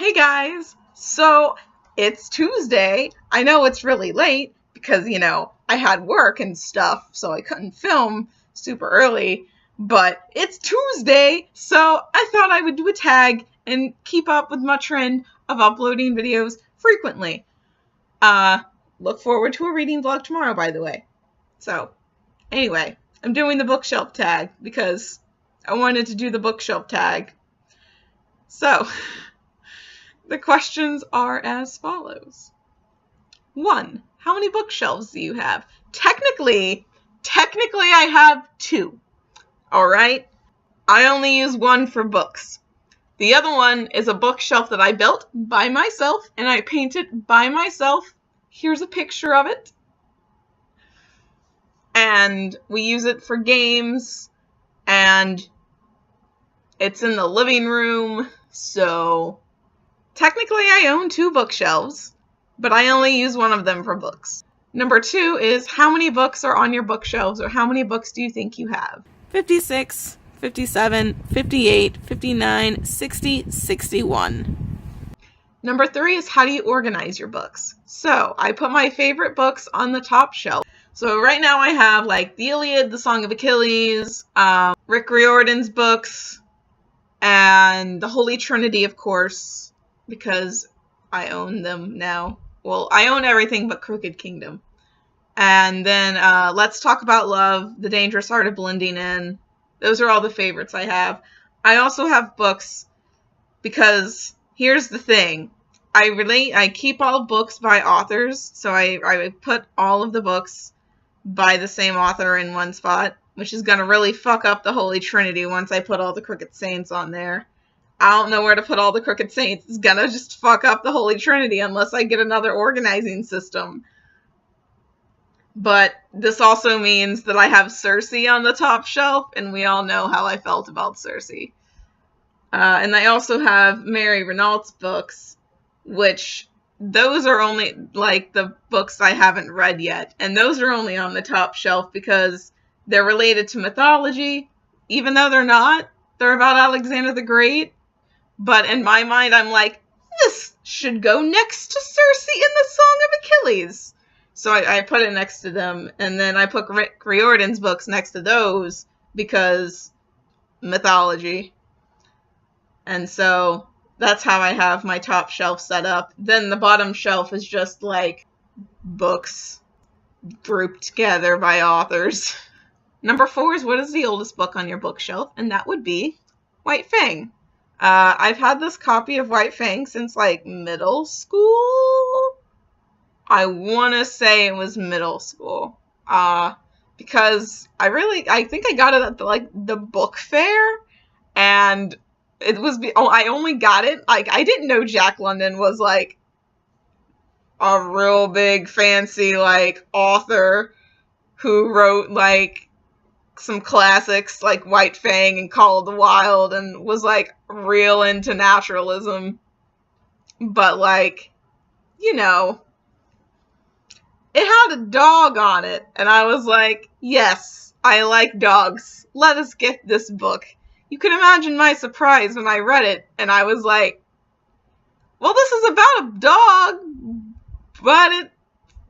Hey guys! So, it's Tuesday. I know it's really late because, I had work and stuff, so I couldn't film super early. But it's Tuesday, so I thought I would do a tag and keep up with my trend of uploading videos frequently. Look forward to a reading vlog tomorrow, by the way. So, anyway, I'm doing the bookshelf tag because I wanted to do the bookshelf tag. So, the questions are as follows. 1. How many bookshelves do you have? Technically, I have 2. Alright? I only use one for books. The other one is a bookshelf that I built by myself and I painted by myself. Here's a picture of it. And we use it for games and it's in the living room, so technically, I own 2 bookshelves, but I only use one of them for books. Number 2 is how many books are on your bookshelves, or how many books do you think you have? 56, 57, 58, 59, 60, 61. Number 3 is how do you organize your books? So, I put my favorite books on the top shelf. So right now I have like the Iliad, the Song of Achilles, Rick Riordan's books, and the Holy Trinity, of course, because I own them now. Well, I own everything but Crooked Kingdom. And then Let's Talk About Love, The Dangerous Art of Blending In. Those are all the favorites I have. I also have books because here's the thing. I keep all books by authors, so I put all of the books by the same author in one spot, which is going to really fuck up the Holy Trinity once I put all the Crooked Saints on there. I don't know where to put all the Crooked Saints. It's gonna just fuck up the Holy Trinity unless I get another organizing system. But this also means that I have Cersei on the top shelf, and we all know how I felt about Cersei. And I also have Mary Renault's books, which those are only, like, the books I haven't read yet. And those are only on the top shelf because they're related to mythology, even though they're not. They're about Alexander the Great. But in my mind, I'm like, this should go next to Cersei in the Song of Achilles. So I put it next to them. And then I put Rick Riordan's books next to those because mythology. And so that's how I have my top shelf set up. Then the bottom shelf is just like books grouped together by authors. Number 4 is what is the oldest book on your bookshelf? And that would be White Fang. I've had this copy of White Fang since, like, middle school? I want to say it was middle school. Because I think I got it at, the book fair, and it was, I only got it, I didn't know Jack London was, like, a real big, fancy, like, author who wrote, like, some classics like White Fang and Call of the Wild and was like real into naturalism. But like, it had a dog on it and I was like, yes, I like dogs. Let us get this book. You can imagine my surprise when I read it and I was like, well, this is about a dog, but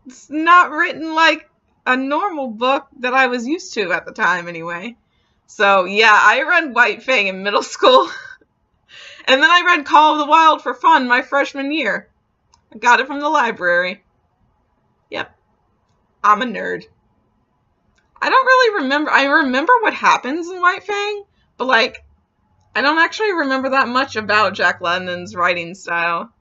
it's not written like a normal book that I was used to at the time anyway. So yeah, I read White Fang in middle school. And then I read Call of the Wild for fun my freshman year. I got it from the library. Yep. I'm a nerd. I don't really remember. I remember what happens in White Fang, but like, I don't actually remember that much about Jack London's writing style.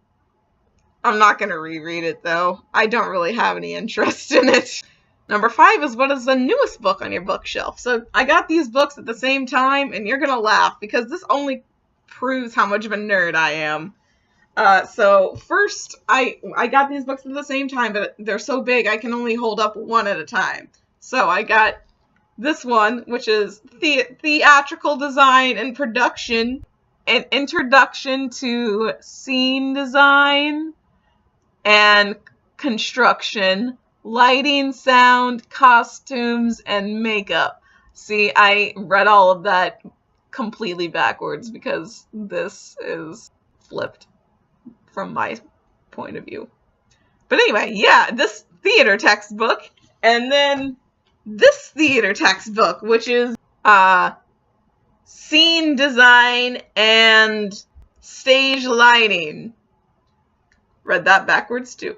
I'm not going to reread it though. I don't really have any interest in it. Number 5 is what is the newest book on your bookshelf? So I got these books at the same time, and you're going to laugh, because this only proves how much of a nerd I am. So first, I got these books at the same time, but they're so big I can only hold up one at a time. So I got this one, which is Theatrical Design and Production, an Introduction to Scene Design and Construction, Lighting, Sound, Costumes, and Makeup. See, I read all of that completely backwards because this is flipped. from my point of view. But anyway, yeah, this theater textbook, and then this theater textbook, which is scene design and stage lighting. Read that backwards too.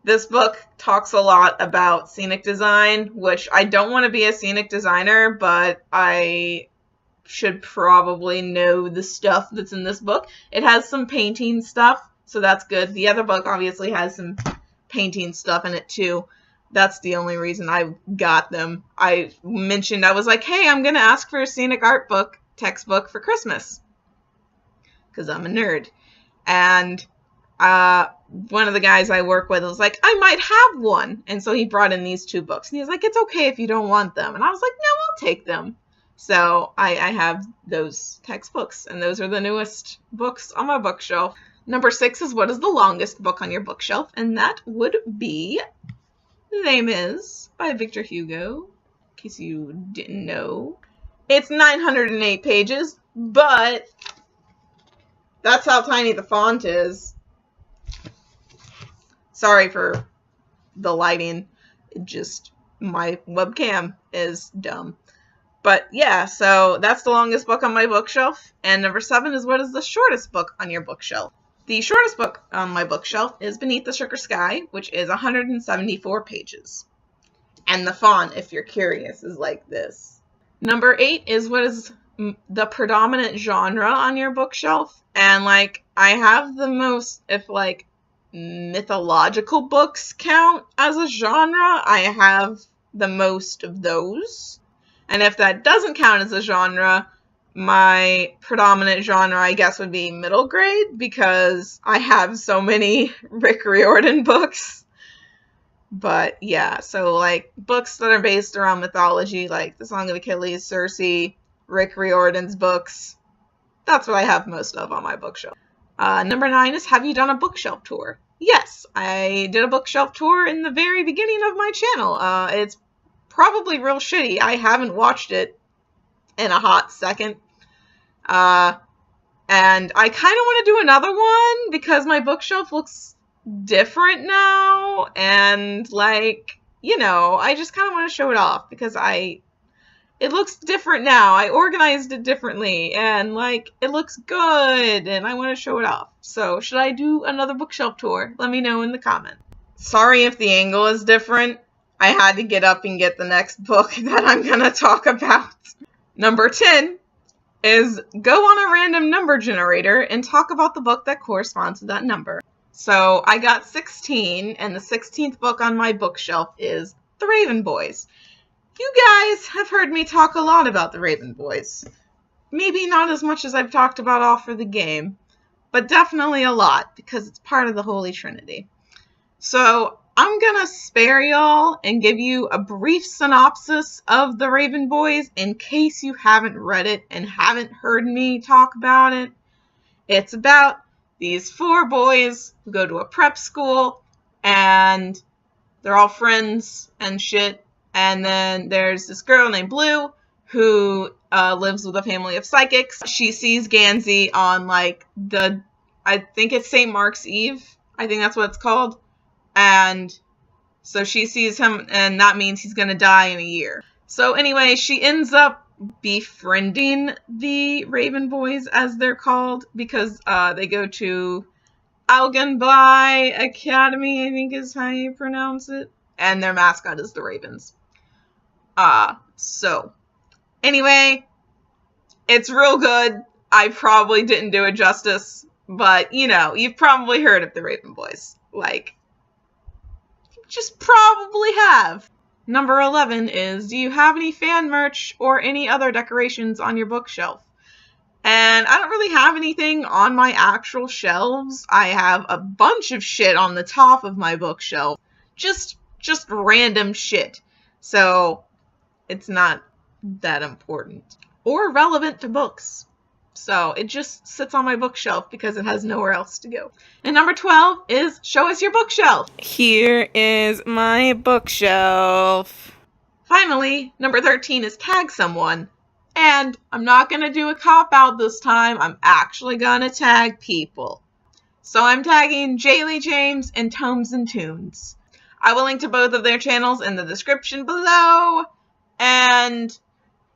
This book talks a lot about scenic design, which I don't want to be a scenic designer, but I should probably know the stuff that's in this book. It has some painting stuff, so that's good. The other book obviously has some painting stuff in it too. That's the only reason I got them. I mentioned, I was like, hey, I'm going to ask for a scenic art book textbook for Christmas, because I'm a nerd. And one of the guys I work with was like, I might have one. And so he brought in these two books. And he was like, it's okay if you don't want them. And I was like, no, I'll take them. So I have those textbooks, and those are the newest books on my bookshelf. Number 6 is what is the longest book on your bookshelf? And that would be Les Mis by Victor Hugo, in case you didn't know. It's 908 pages, but that's how tiny the font is. Sorry for the lighting. My webcam is dumb. But yeah, so that's the longest book on my bookshelf. And number 7 is what is the shortest book on your bookshelf? The shortest book on my bookshelf is Beneath the Sugar Sky, which is 174 pages. And the font, if you're curious, is like this. Number 8 is what is the predominant genre on your bookshelf. And I have the most, if mythological books count as a genre, I have the most of those. And if that doesn't count as a genre, my predominant genre, I guess, would be middle grade, because I have so many Rick Riordan books. But yeah, so books that are based around mythology, like The Song of Achilles, Circe, Rick Riordan's books. That's what I have most of on my bookshelf. Number 9 is, have you done a bookshelf tour? Yes, I did a bookshelf tour in the very beginning of my channel. It's probably real shitty. I haven't watched it in a hot second. And I kind of want to do another one because my bookshelf looks different now. And I just kind of want to show it off because it looks different now. I organized it differently and it looks good and I want to show it off. So should I do another bookshelf tour? Let me know in the comment. Sorry if the angle is different. I had to get up and get the next book that I'm going to talk about. Number 10 is go on a random number generator and talk about the book that corresponds to that number. So I got 16, and the 16th book on my bookshelf is The Raven Boys. You guys have heard me talk a lot about The Raven Boys. Maybe not as much as I've talked about All for the Game, but definitely a lot because it's part of the Holy Trinity. So I'm gonna spare y'all and give you a brief synopsis of The Raven Boys in case you haven't read it and haven't heard me talk about it. It's about these 4 boys who go to a prep school and they're all friends and shit. And then there's this girl named Blue who lives with a family of psychics. She sees Gansey on I think it's St. Mark's Eve. I think that's what it's called. And so she sees him, and that means he's going to die in a year. So anyway, she ends up befriending the Raven Boys, as they're called, because they go to Augenblei Academy, I think is how you pronounce it. And their mascot is the Ravens. So anyway, it's real good. I probably didn't do it justice, but you've probably heard of the Raven Boys. Just probably have. Number 11 is, do you have any fan merch or any other decorations on your bookshelf? And I don't really have anything on my actual shelves. I have a bunch of shit on the top of my bookshelf. Just random shit. So it's not that important or relevant to books. So it just sits on my bookshelf because it has nowhere else to go. And number 12 is show us your bookshelf. Here is my bookshelf. Finally, number 13 is tag someone. And I'm not going to do a cop-out this time. I'm actually going to tag people. So I'm tagging Jaylee James and Tomes and Tunes. I will link to both of their channels in the description below. And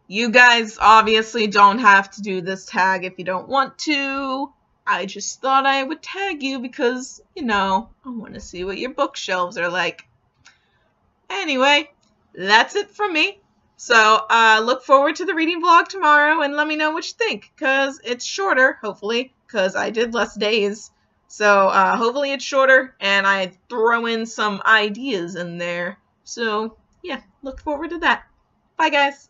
you guys obviously don't have to do this tag if you don't want to. I just thought I would tag you because, you know, I want to see what your bookshelves are like. Anyway, that's it from me. So look forward to the reading vlog tomorrow and let me know what you think, because it's shorter, hopefully, because I did less days. So hopefully it's shorter and I throw in some ideas in there. So yeah, look forward to that. Bye guys.